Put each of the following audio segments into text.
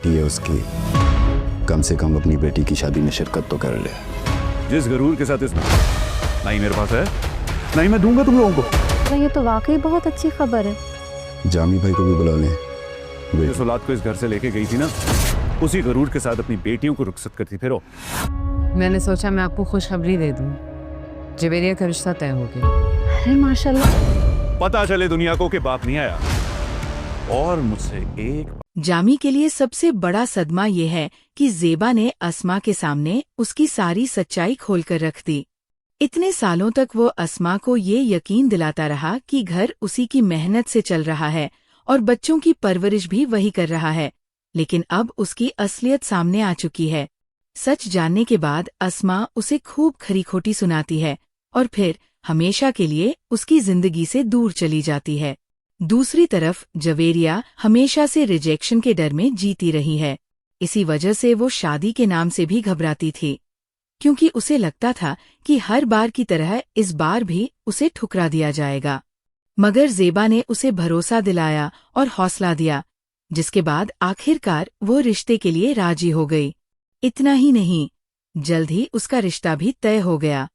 बेटी है उसकी, कम से कम अपनी बेटी की शादी में शिरकत तो कर ले। जिस गरूर के साथ इस नहीं मेरे पास है, नहीं मैं दूंगा तुम लोगों को। ये तो वाकई बहुत अच्छी खबर है। जामी भाई को भी बुला लें। जिस औलाद को इस घर से लेके गई थी ना, उसी गरूर के साथ अपनी बेटियों को रुखसत करती फिरो। मैंने सोचा मैं आपको खुशखबरी दे दूं, जवेरिया का रिश्ता तय हो गया। अरे माशाल्लाह। पता चले दुनिया को कि बाप नहीं आया और मुझसे एक। जामी के लिए सबसे बड़ा सदमा ये है कि ज़ेबा ने अस्मा के सामने उसकी सारी सच्चाई खोलकर रख दी। इतने सालों तक वो अस्मा को ये यकीन दिलाता रहा कि घर उसी की मेहनत से चल रहा है और बच्चों की परवरिश भी वही कर रहा है, लेकिन अब उसकी असलियत सामने आ चुकी है। सच जानने के बाद अस्मा उसे खूब खरी खोटी सुनाती है और फिर हमेशा के लिए उसकी जिंदगी से दूर चली जाती है। दूसरी तरफ जवेरिया हमेशा से रिजेक्शन के डर में जीती रही है। इसी वजह से वो शादी के नाम से भी घबराती थी, क्योंकि उसे लगता था कि हर बार की तरह इस बार भी उसे ठुकरा दिया जाएगा। मगर ज़ेबा ने उसे भरोसा दिलाया और हौसला दिया, जिसके बाद आखिरकार वो रिश्ते के लिए राजी हो गई। इतना ही नहीं, जल्द ही उसका रिश्ता भी तय हो गया।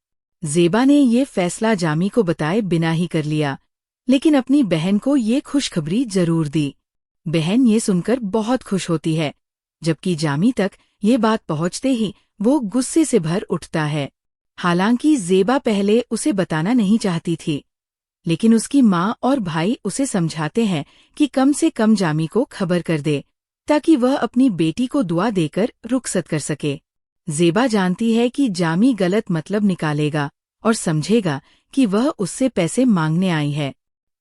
ज़ेबा ने ये फैसला जामी को बताए बिना ही कर लिया, लेकिन अपनी बहन को ये खुशखबरी जरूर दी। बहन ये सुनकर बहुत खुश होती है, जबकि जामी तक ये बात पहुंचते ही वो गुस्से से भर उठता है। हालांकि ज़ेबा पहले उसे बताना नहीं चाहती थी, लेकिन उसकी माँ और भाई उसे समझाते हैं कि कम से कम जामी को खबर कर दे, ताकि वह अपनी बेटी को दुआ देकर रुखसत कर सके। ज़ेबा जानती है कि जामी गलत मतलब निकालेगा और समझेगा कि वह उससे पैसे मांगने आई है।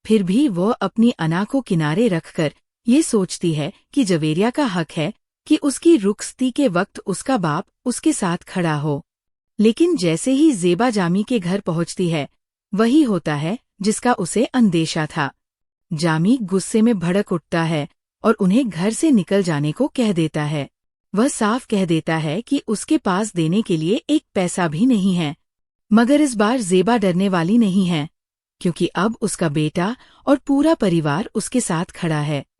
फिर भी वह अपनी अना को किनारे रखकर ये सोचती है कि जवेरिया का हक है कि उसकी रुखसती के वक्त उसका बाप उसके साथ खड़ा हो। लेकिन जैसे ही ज़ेबा जामी के घर पहुंचती है, वही होता है जिसका उसे अंदेशा था। जामी गुस्से में भड़क उठता है और उन्हें घर से निकल जाने को कह देता है। वह साफ कह देता है कि उसके पास देने के लिए एक पैसा भी नहीं है। मगर इस बार ज़ेबा डरने वाली नहीं है, क्योंकि अब उसका बेटा और पूरा परिवार उसके साथ खड़ा है।